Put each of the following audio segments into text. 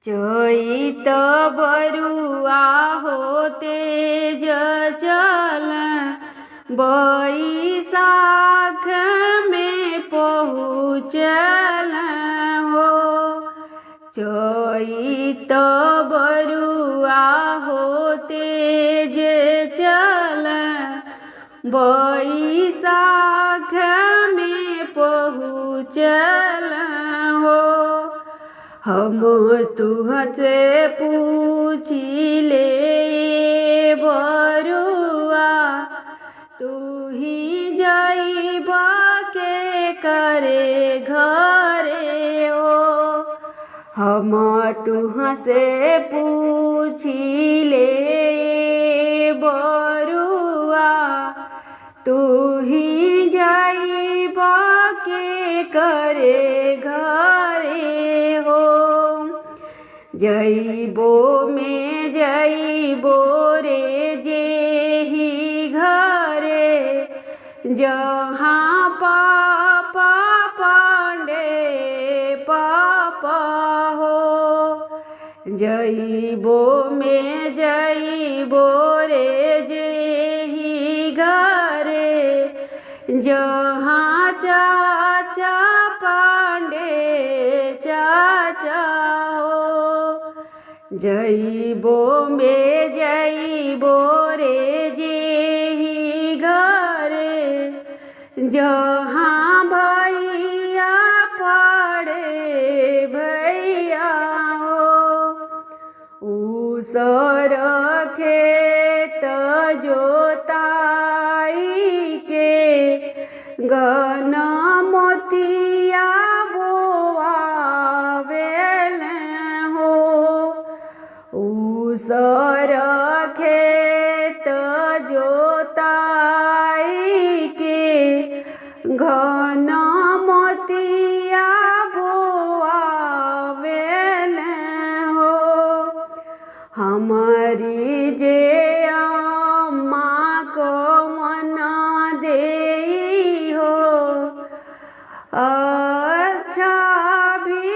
चैत बरुआ होते चल बैसाख में पहुँचल हो। चैत बरुआ होते चल बैसाख में पहुँचल हो। हम तुहसे पूछिले बरुआ तू ही जाइब के करे घरे हो। हम तुहसे पूछिले बरुआ तू ही जाइब के करे घरे हो। जइबो में जइबो रे जेहि घरे जहाँ पापा पांडे पापा हो। जइबो में जइबो रे जेहि घरे जहाँ चाचा पांडे चाचा हो। जइबो में जइबो रे जेहि घरे जहाँ भैया पड़े भैया हो। उसर खेत जोताई के गन मोतिया बोआवेल हो। उसर खेत जोताई के घन मोतिया बोआवेल हो। हमारी जे अम्मा को मन देई हो अच्छा भी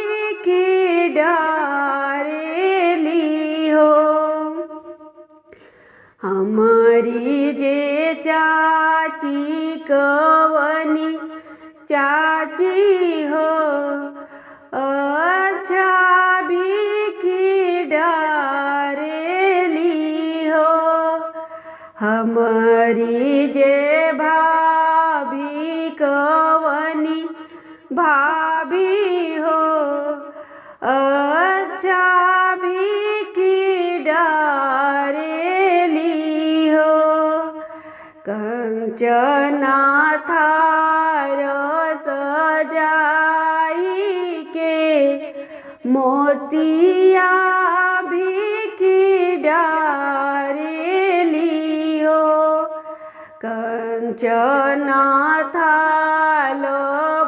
की डारेली हो। हमारी जे चाची कवनी चाची हो अच्छा भी की डारेली हो। हमारी जे भाभी कवनी भाभी हो अच्छा भी की डारेली हो। कंचना थार सजाई के मोतिया भी की डारेली हो। कंचना थाल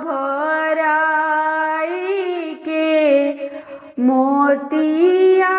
भराई के मोतिया